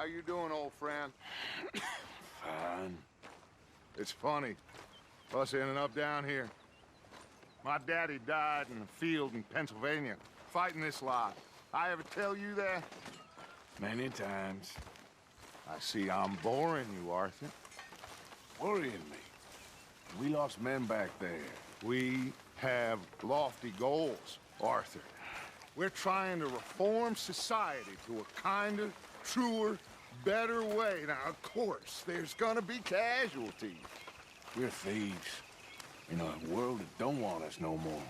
How you doing, old friend? Fine. It's funny, us ending up down here. My daddy died in a field in Pennsylvania, fighting this lot. I ever tell you that? Many times. I see I'm boring you, Arthur. Worrying me. We lost men back there. We have lofty goals, Arthur. We're trying to reform society to a kinder, truer, better way. Now, of course, there's gonna be casualties. We're thieves. In a world that don't want us no more.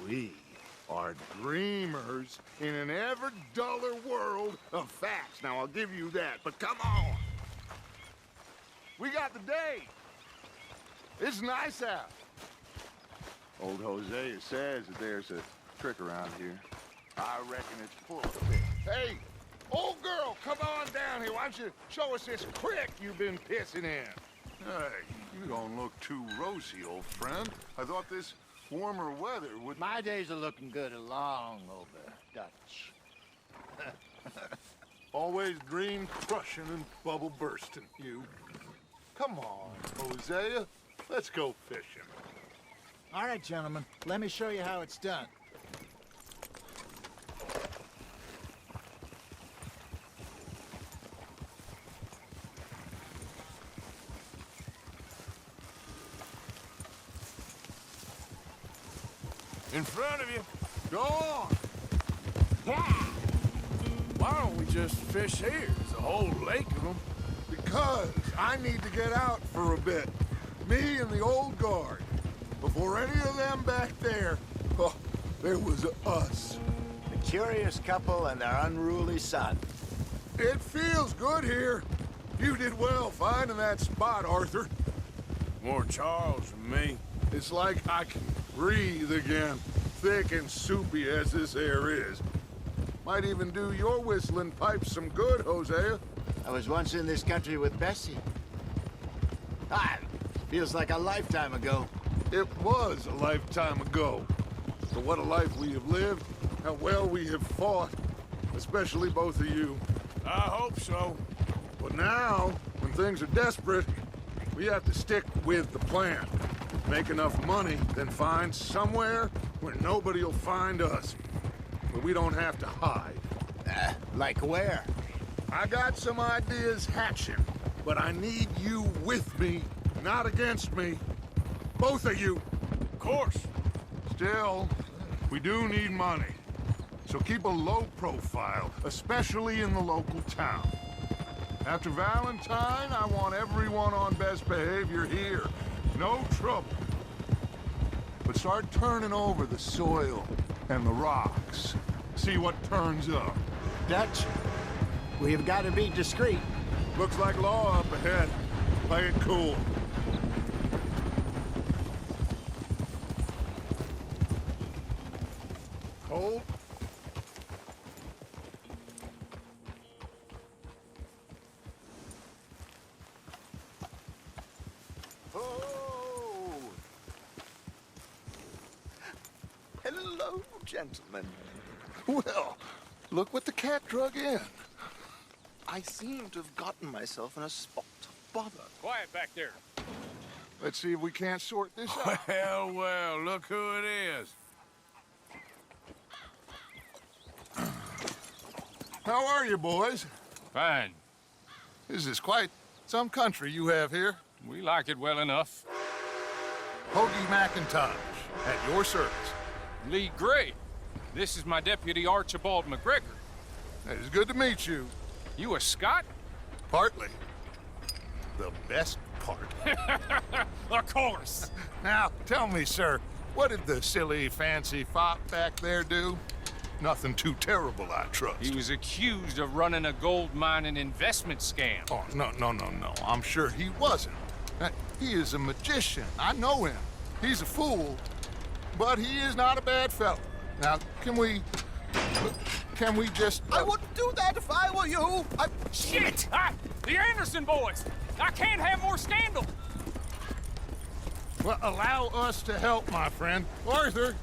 We are dreamers in an ever duller world of facts. Now, I'll give you that, but come on. We got the day. It's nice out. Old Hosea says that there's a trick around here. I reckon it's full of fish. Hey, old girl, come on down here. Why don't you show us this creek you've been pissing in? Hey, you don't look too rosy, old friend. I thought this warmer weather would... My days are looking good along over, Dutch. Always dream crushing and bubble bursting, you. Come on, Hosea. Let's go fishing. All right, gentlemen, let me show you how it's done. In front of you. Go on. Why don't we just fish here? There's a whole lake of them. Because I need to get out for a bit. Me and the old guard. Before any of them back there, oh, there was us. The curious couple and their unruly son. It feels good here. You did well finding that spot, Arthur. More Charles than me. It's like I can breathe again, thick and soupy as this air is. Might even do your whistling pipes some good, Hosea. I was once in this country with Bessie. Ah, feels like a lifetime ago. It was a lifetime ago. But what a life we have lived, how well we have fought, especially both of you. I hope so. But now, when things are desperate, we have to stick with the plan. Make enough money, then find somewhere where nobody will find us. Where we don't have to hide. Like where? I got some ideas hatching, but I need you with me, not against me. Both of you. Of course. Still, we do need money. So keep a low profile, especially in the local town. After Valentine, I want everyone on best behavior here. No trouble. But start turning over the soil and the rocks. See what turns up. Dutch, we've got to be discreet. Looks like law up ahead. Play it cool. Hold. Oh! Hello, gentlemen. Well, look what the cat drug in. I seem to have gotten myself in a spot to bother. Quiet back there. Let's see if we can't sort this out. Well, well, look who it is. How are you, boys? Fine. This is quite some country you have here. We like it well enough. Hoagie McIntosh, at your service. Lee Gray. This is my deputy Archibald McGregor. It is good to meet you. You a Scot? Partly. The best part. Of course. Now, tell me, sir, what did the silly, fancy fop back there do? Nothing too terrible, I trust. He was accused of running a gold mining investment scam. Oh, no. I'm sure he wasn't. He is a magician. I know him. He's a fool, but he is not a bad fellow. Now, can we just... I wouldn't do that if I were you. Shit! The Anderson boys! I can't have more scandal! Well, allow us to help, my friend. Arthur,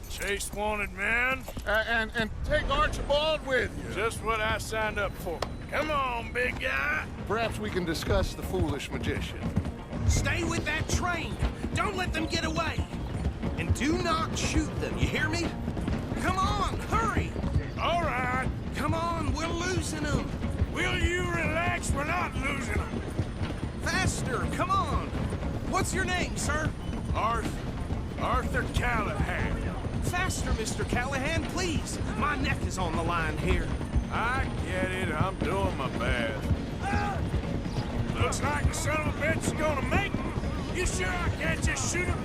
Chase wanted man. and take Archibald with you. Just what I signed up for. Come on, big guy. Perhaps we can discuss the foolish magician. Stay with that train. Don't let them get away. And do not shoot them, you hear me? Come on, hurry! All right. Come on, we're losing them. Will you relax? We're not losing them. Faster, come on. What's your name, sir? Arthur Callahan. Faster, Mr. Callahan, please. My neck is on the line here. I get it. I'm doing my best. Looks like the son of a bitch is gonna make it. You sure I can't just shoot him?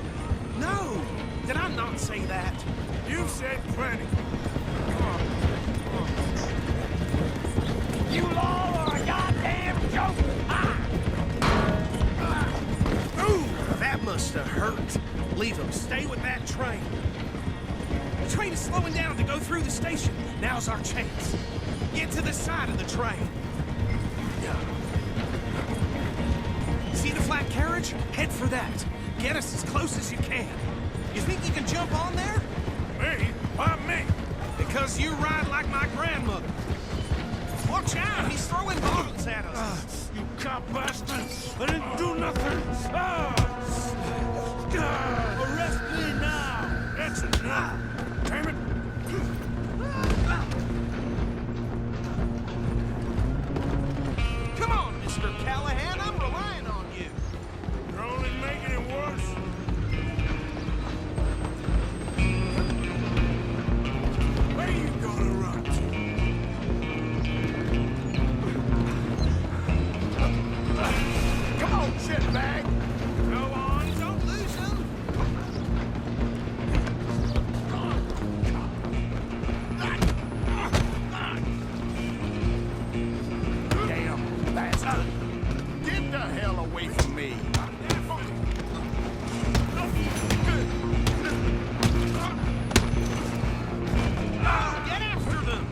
No, did I not say that? You said plenty. You all are a goddamn joke! Ooh, that must have hurt. Leave them. Stay with that train. The train is slowing down to go through the station. Now's our chance. Get to the side of the train. See the flat carriage? Head for that. Get us as close as you can. You think you can jump on there? Me? Why me? Because you ride like my grandmother. Watch out, he's throwing bottles at us. You cop bastard! I didn't do nothing! Arrest me now! That's enough! Damn it! Come on, Mr. Callahan, I'm relying on you. You're only making it worse. Where you gonna run to? Come on, shitbag! Go on, don't lose him. Damn, that's up. Get the hell away from me. Oh, get after them.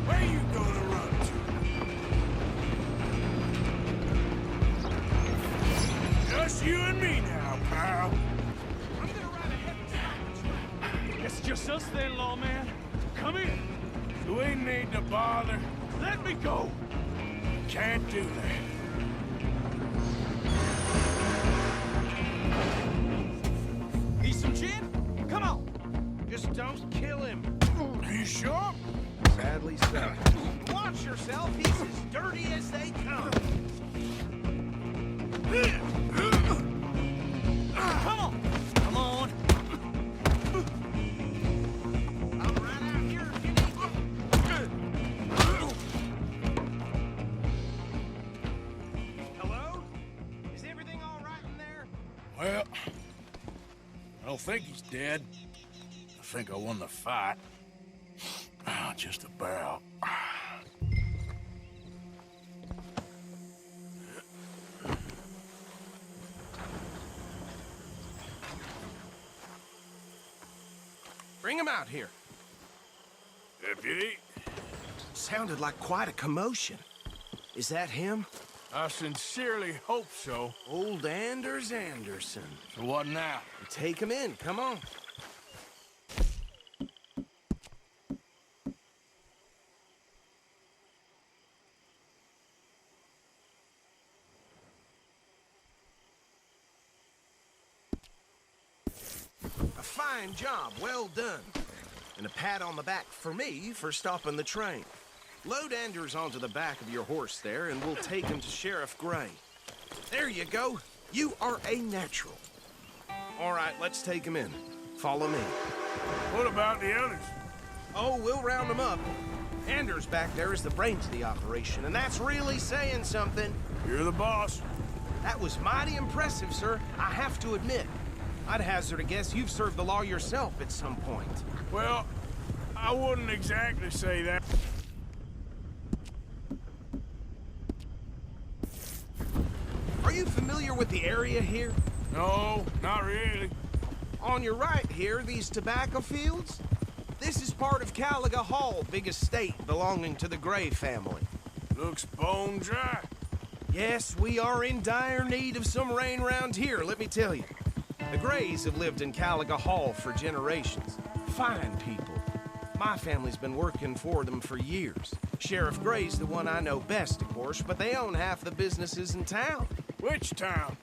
Where you gonna run to? Just you and me now, pal. I'm gonna ride ahead. It's just us then, lawman. Come in. Do we need to bother? Let me go. Can't do that. Need some gin? Come on. Just don't kill him. Are you sure? Sadly so. Watch yourself, he's as dirty as they come. Come on. Come on. I'm right out here if you need me. Hello? Is everything all right in there? Well, I don't think he's dead. I think I won the fight. Just about. Bring him out here. Deputy, Sounded like quite a commotion. Is that him? I sincerely hope so. Old Anders Anderson. So what now? Take him in, come on. A fine job, well done. And a pat on the back for me for stopping the train. Load Anders onto the back of your horse there, and we'll take him to Sheriff Gray. There you go. You are a natural. All right, let's take him in. Follow me. What about the others? Oh, we'll round them up. Anders back there is the brains of the operation, and that's really saying something. You're the boss. That was mighty impressive, sir. I have to admit. I'd hazard a guess you've served the law yourself at some point. Well, I wouldn't exactly say that. Are you familiar with the area here? No, not really. On your right here, these tobacco fields? This is part of Caliga Hall, big estate belonging to the Gray family. Looks bone dry. Yes, we are in dire need of some rain round here, let me tell you. The Grays have lived in Caliga Hall for generations. Fine people. My family's been working for them for years. Sheriff Gray's the one I know best, of course, but they own half the businesses in town. Which town?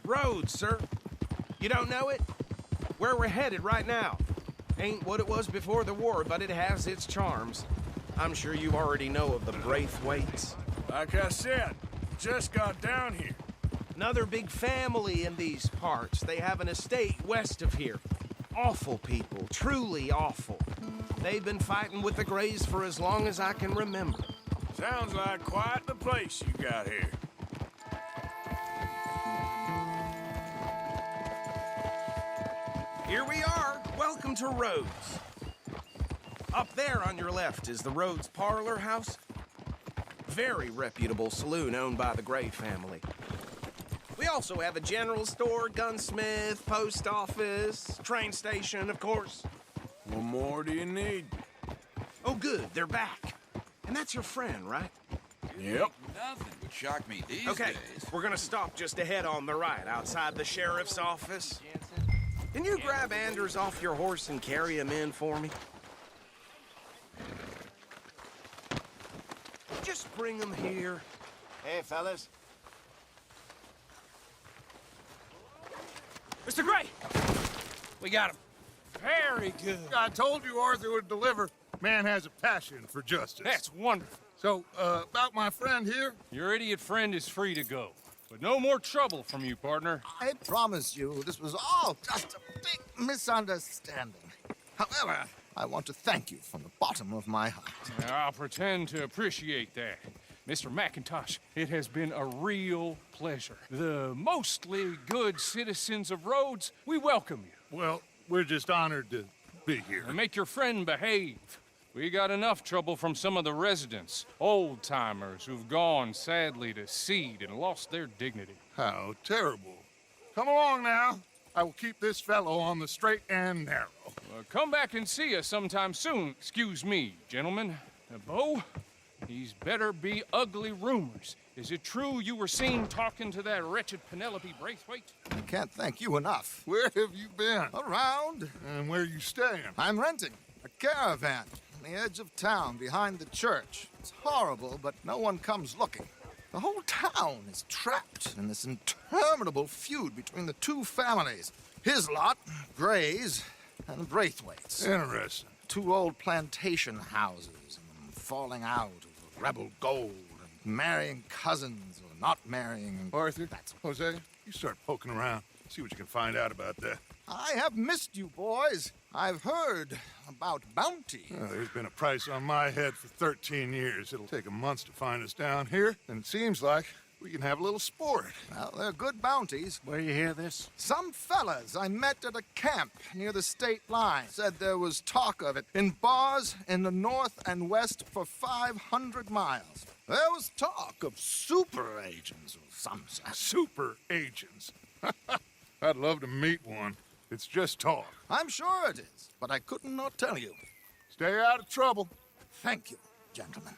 Rhodes, sir. You don't know it? Where we're headed right now. Ain't what it was before the war, but it has its charms. I'm sure you already know of the Braithwaites. Like I said, just got down here. Another big family in these parts. They have an estate west of here. Awful people, truly awful. They've been fighting with the Grays for as long as I can remember. Sounds like quite the place you got here. Here we are. Welcome to Rhodes. Up there on your left is the Rhodes Parlor House. Very reputable saloon owned by the Gray family. We also have a general store, gunsmith, post office, train station, of course. What more do you need? Oh, good, they're back. And that's your friend, right? Yep. Nothing would shock me these Okay, days. we're gonna stop just ahead on the right, outside the sheriff's office. Can you grab Anders off your horse and carry him in for me? Just bring him here. Hey, fellas. Mr. Gray! We got him. Very good. I told you Arthur would deliver. Man has a passion for justice. That's wonderful. So, about my friend here? Your idiot friend is free to go. But no more trouble from you, partner. I promise you, this was all just a big misunderstanding. However, I want to thank you from the bottom of my heart. I'll pretend to appreciate that. Mr. McIntosh, it has been a real pleasure. The mostly good citizens of Rhodes, we welcome you. Well, we're just honored to be here. And make your friend behave. We got enough trouble from some of the residents, old-timers who've gone, sadly, to seed and lost their dignity. How terrible. Come along now. I will keep this fellow on the straight and narrow. Come back and see us sometime soon. Excuse me, gentlemen. Bo, these better be ugly rumors. Is it true you were seen talking to that wretched Penelope Braithwaite? I can't thank you enough. Where have you been? Around, And where you staying? I'm renting a caravan on the edge of town behind the church. It's horrible, but no one comes looking. The whole town is trapped in this interminable feud between the two families. His lot, Gray's, and Braithwaite's. Interesting. Two old plantation houses, and falling out of rebel gold, and marrying cousins or not marrying. Arthur, Hosea, you start poking around. See what you can find out about that. I have missed you, boys. I've heard about bounty. There's been a price on my head for 13 years. It'll take a month to find us down here, and it seems like we can have a little sport. Well, they're good bounties. Where you hear this? Some fellas I met at a camp near the state line said there was talk of it in bars in the north and west for 500 miles. There was talk of super agents or some such. Super agents. I'd love to meet one. It's just talk. I'm sure it is, but I couldn't not tell you. Stay out of trouble. Thank you, gentlemen.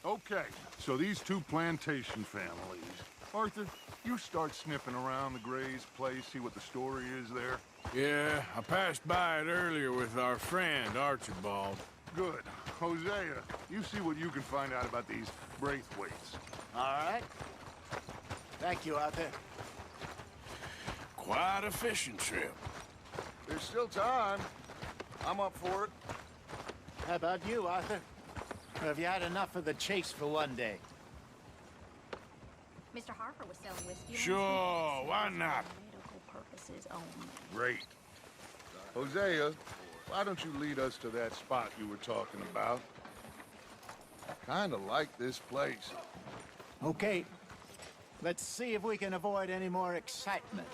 Okay, so these two plantation families. Arthur, you start sniffing around the Gray's place, see what the story is there. Yeah, I passed by it earlier with our friend, Archibald. Good. Hosea, you see what you can find out about these Braithwaites. All right. Thank you, Arthur. Quite a fishing trip. There's still time. I'm up for it. How about you, Arthur? Or have you had enough of the chase for one day? Mr. Harper was selling whiskey. Sure, why not? Medical purposes only. Great. Hosea, why don't you lead us to that spot you were talking about? I kinda like this place. Okay. Let's see if we can avoid any more excitement.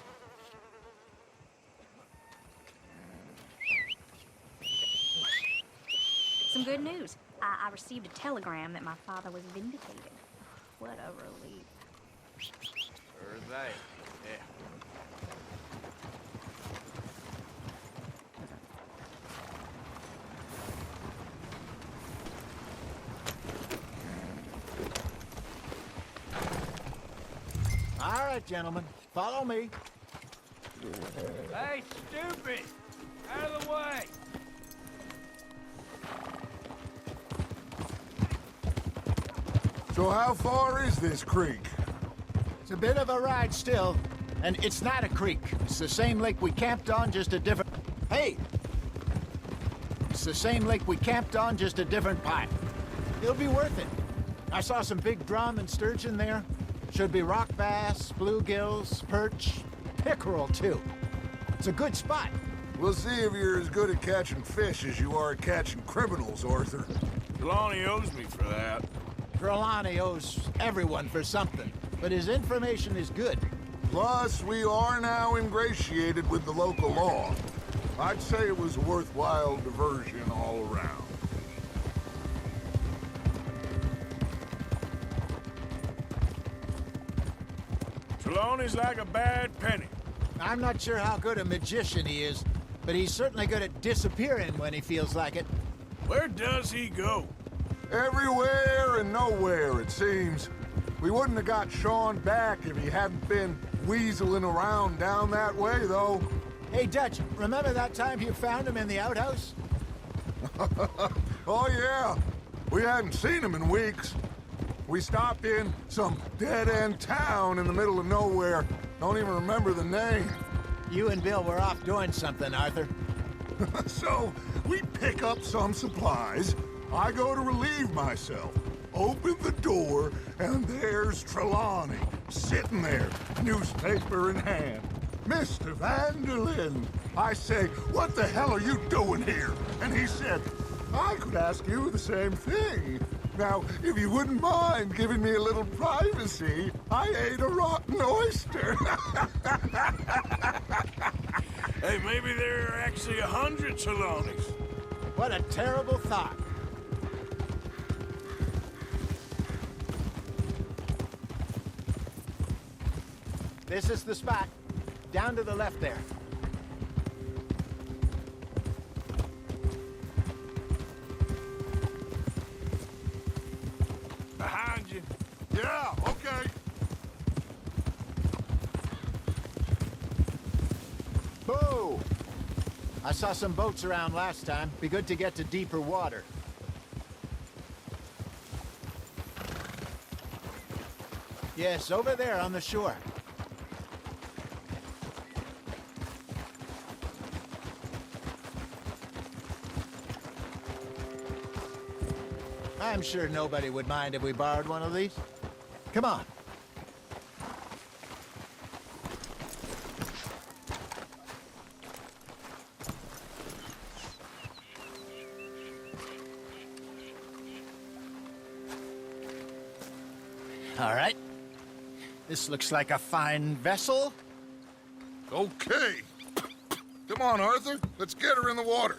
Some good news. I received a telegram that my father was vindicated. What a relief. Or they. Yeah. All right, gentlemen. Follow me. Hey, stupid! Out of the way! So how far is this creek? It's a bit of a ride still, and it's not a creek. It's the same lake we camped on, just a different... Hey! It's the same lake we camped on, just a different pipe. It'll be worth it. I saw some big drum and sturgeon there. Should be rock bass, bluegills, perch, pickerel too. It's a good spot. We'll see if you're as good at catching fish as you are at catching criminals, Arthur. Trelawney owes me for that. Trelawney owes everyone for something, but his information is good. Plus, we are now ingratiated with the local law. I'd say it was a worthwhile diversion all around. Trelawney's like a bad penny. I'm not sure how good a magician he is, but he's certainly good at disappearing when he feels like it. Where does he go? Everywhere and nowhere, it seems. We wouldn't have got Sean back if he hadn't been weaseling around down that way, though. Hey, Dutch, remember that time you found him in the outhouse? Oh, yeah. We hadn't seen him in weeks. We stopped in some dead-end town in the middle of nowhere. Don't even remember the name. You and Bill were off doing something, Arthur. So, we pick up some supplies. I go to relieve myself. Open the door, and there's Trelawney, sitting there, newspaper in hand. Mr. Vanderlyn. I say, what the hell are you doing here? And he said, I could ask you the same thing. Now, if you wouldn't mind giving me a little privacy, I ate a rotten oyster. Hey, maybe there are actually 100 Trelawneys. What a terrible thought. This is the spot. Down to the left there. Behind you. Yeah, okay. Boo! I saw some boats around last time. Be good to get to deeper water. Yes, over there on the shore. I'm sure nobody would mind if we borrowed one of these. Come on. All right. This looks like a fine vessel. Okay. Come on, Arthur. Let's get her in the water.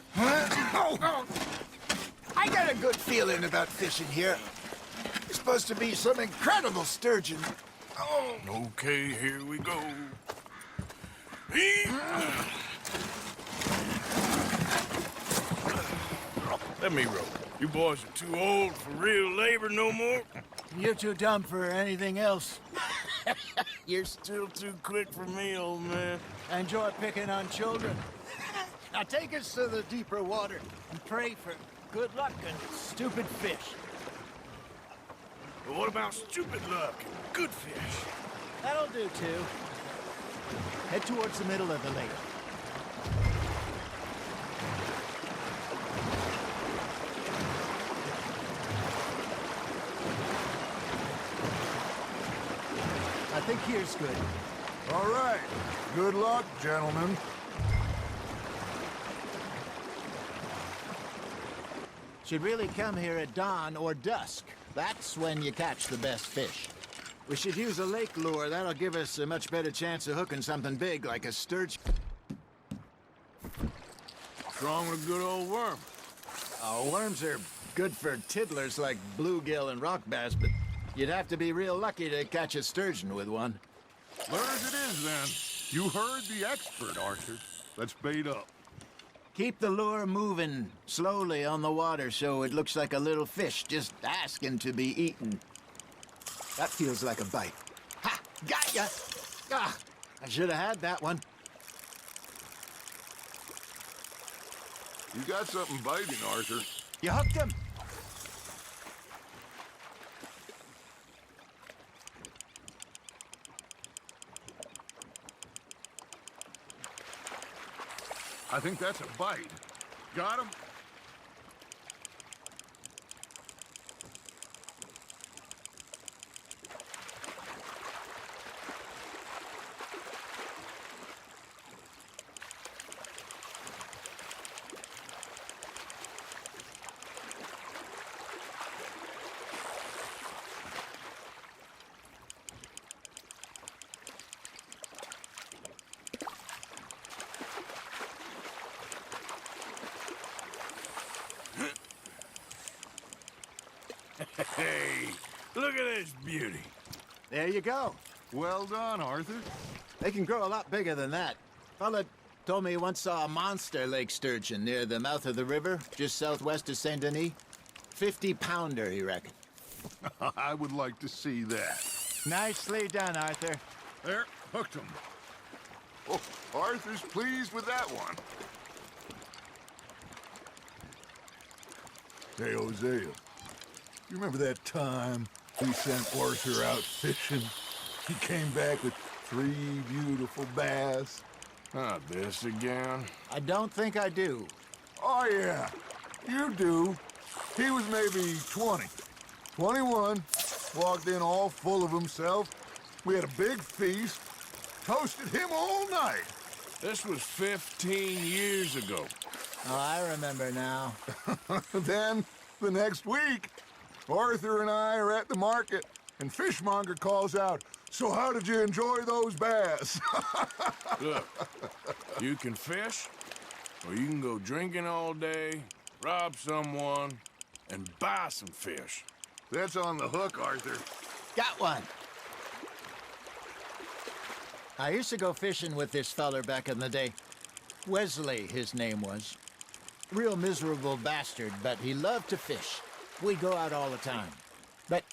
I got a good feeling about fishing here. It's supposed to be some incredible sturgeon. Oh. Okay, here we go. Let me row. You boys are too old for real labor no more. You're too dumb for anything else. You're still too quick for me, old man. Enjoy picking on children. Now take us to the deeper water and pray for good luck and stupid fish. But what about stupid luck and good fish? That'll do, too. Head towards the middle of the lake. I think here's good. All right. Good luck, gentlemen. Should really come here at dawn or dusk. That's when you catch the best fish. We should use a lake lure. That'll give us a much better chance of hooking something big like a sturgeon. What's wrong with a good old worm? Oh, worms are good for tiddlers like bluegill and rock bass, but you'd have to be real lucky to catch a sturgeon with one. Where as it is, then. You heard the expert, Arthur. Let's bait up. Keep the lure moving slowly on the water so it looks like a little fish just asking to be eaten. That feels like a bite. Ha! Got ya! Ah, I should have had that one. You got something biting, Arthur. You hooked him? I think that's a bite. Got him? Hey, look at this beauty. There you go. Well done, Arthur. They can grow a lot bigger than that. Fella told me he once saw a monster lake sturgeon near the mouth of the river, just southwest of Saint Denis. 50-pounder, he reckoned. I would like to see that. Nicely done, Arthur. There, hooked him. Oh, Arthur's pleased with that one. Hey, Hosea. You remember that time we sent Arthur out fishing? He came back with 3 beautiful bass. Not this again. I don't think I do. Oh, yeah. You do. He was maybe 20. 21. Walked in all full of himself. We had a big feast. Toasted him all night. This was 15 years ago. Oh, I remember now. Then, the next week, Arthur and I are at the market, and Fishmonger calls out, "So how did you enjoy those bass?" Look, you can fish, or you can go drinking all day, rob someone, and buy some fish. That's on the hook, Arthur. Got one. I used to go fishing with this feller back in the day. Wesley, his name was. Real miserable bastard, but he loved to fish. We'd go out all the time. But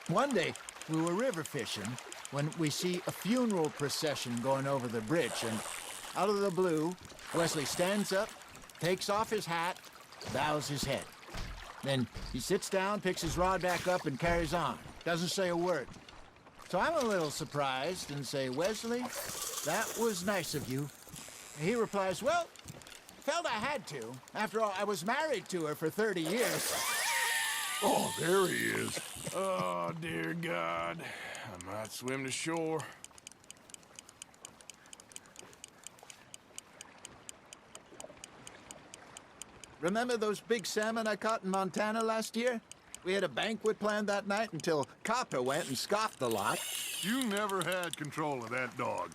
one day, we were river fishing when we see a funeral procession going over the bridge, and out of the blue, Wesley stands up, takes off his hat, bows his head. Then he sits down, picks his rod back up, and carries on. Doesn't say a word. So I'm a little surprised and say, "Wesley, that was nice of you." He replies, "Well, felt I had to. After all, I was married to her for 30 years. Oh, there he is. Oh, dear God. I might swim to shore. Remember those big salmon I caught in Montana last year? We had a banquet planned that night until Copper went and scoffed the lot. You never had control of that dog.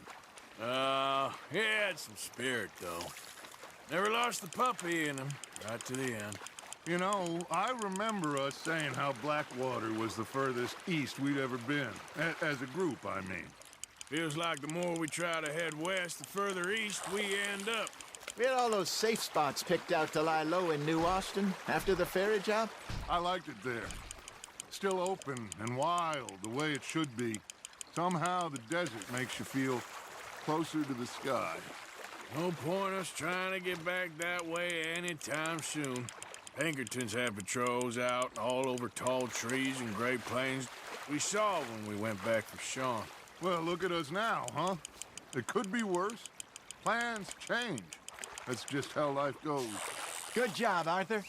He had some spirit, though. Never lost the puppy in him, right to the end. You know, I remember us saying how Blackwater was the furthest east we'd ever been. As a group, I mean. Feels like the more we try to head west, the further east we end up. We had all those safe spots picked out to lie low in New Austin after the ferry job. I liked it there. Still open and wild, the way it should be. Somehow the desert makes you feel closer to the sky. No point us trying to get back that way anytime soon. Pinkertons had patrols out all over tall trees and Great Plains. We saw when we went back for Sean. Well, look at us now, huh? It could be worse. Plans change. That's just how life goes. Good job, Arthur.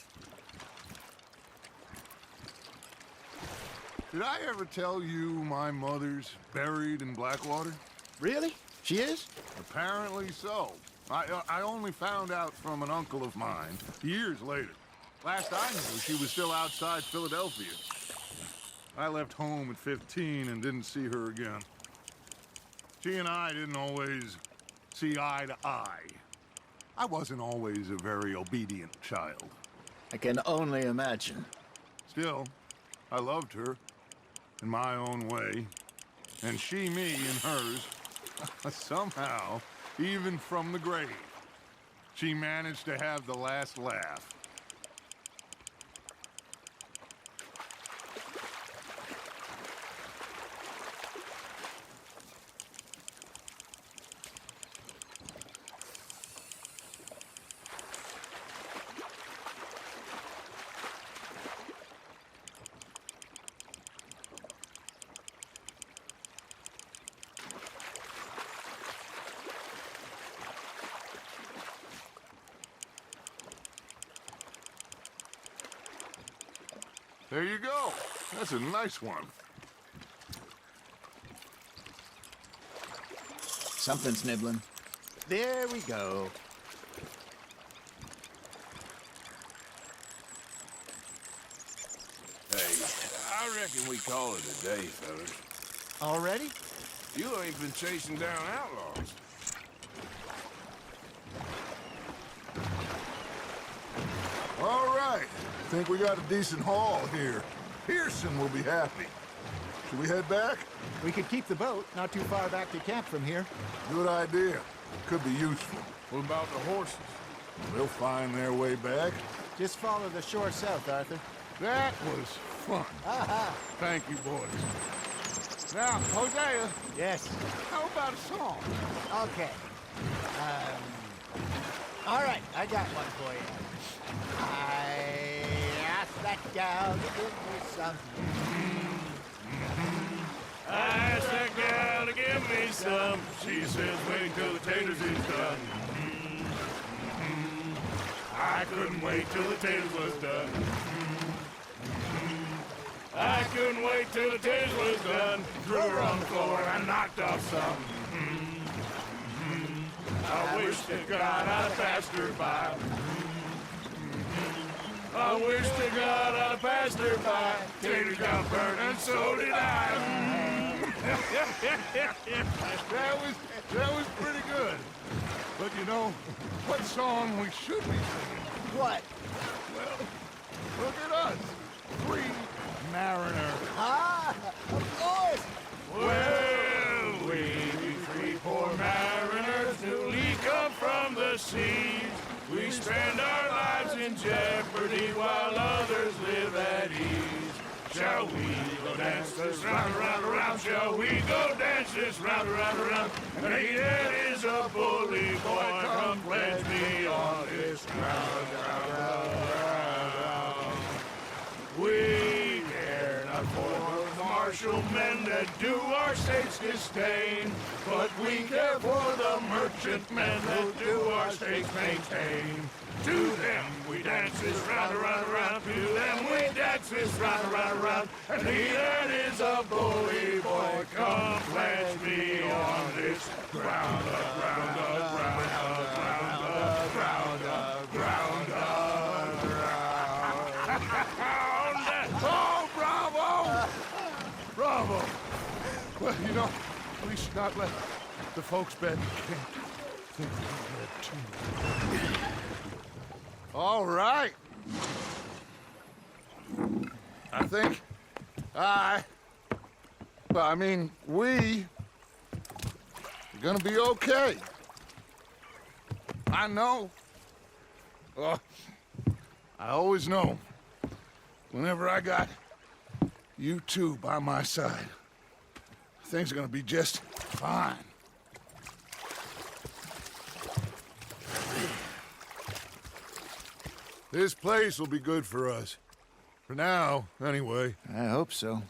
Did I ever tell you my mother's buried in Blackwater? Really? She is? Apparently so. I only found out from an uncle of mine years later. Last I knew, she was still outside Philadelphia. I left home at 15 and didn't see her again. She and I didn't always see eye to eye. I wasn't always a very obedient child. I can only imagine. Still, I loved her in my own way, and she me in hers. Somehow, even from the grave, she managed to have the last laugh. There you go. That's a nice one. Something's nibbling. There we go. Hey, I reckon we call it a day, fellas. Already? You ain't been chasing down outlaws. All right. Think we got a decent haul here. Pearson will be happy. Should we head back? We could keep the boat not too far back to camp from here. Good idea. Could be useful. What about the horses? They'll find their way back. Just follow the shore south, Arthur. That was fun. Thank you, boys. Now, Hosea, Yes. how about a song? Okay. All right, I got one for you. I asked that gal to give me some. I asked that gal to give me some. She says, wait till the taters is done. I couldn't wait till the taters was done. I couldn't wait till the taters was done. Threw her on the floor and knocked off some. I wish to God I'd passed her by. I wish to God I'd passed her by. Taters got burned and so did I. That was pretty good. But you know, what song we should be singing? What? Well, look at us. Three mariners. Ah, of course. Well, we three poor mariners newly come from the seas. We spend our lives in jeopardy while others live at ease. Shall we go dance this round, around, around? Shall we go dance this round, around, around? And that is a bully boy. Come pledge me on this ground, ground. We care not for the martial men that do our states disdain, but we care for the merchant men that do our states maintain. To them we dance this round, around, around. To them we dance this round, around, around. And he that is a bully boy, come pledge me on this ground, ground, ground, ground, ground, ground, ground. Oh, bravo! Bravo! Well, you know, we should not let the folks back in camp think we read too much. All right. I think we're gonna be okay. I know. I always know. Whenever I got you two by my side, things are gonna be just fine. This place will be good for us. For now, anyway. I hope so.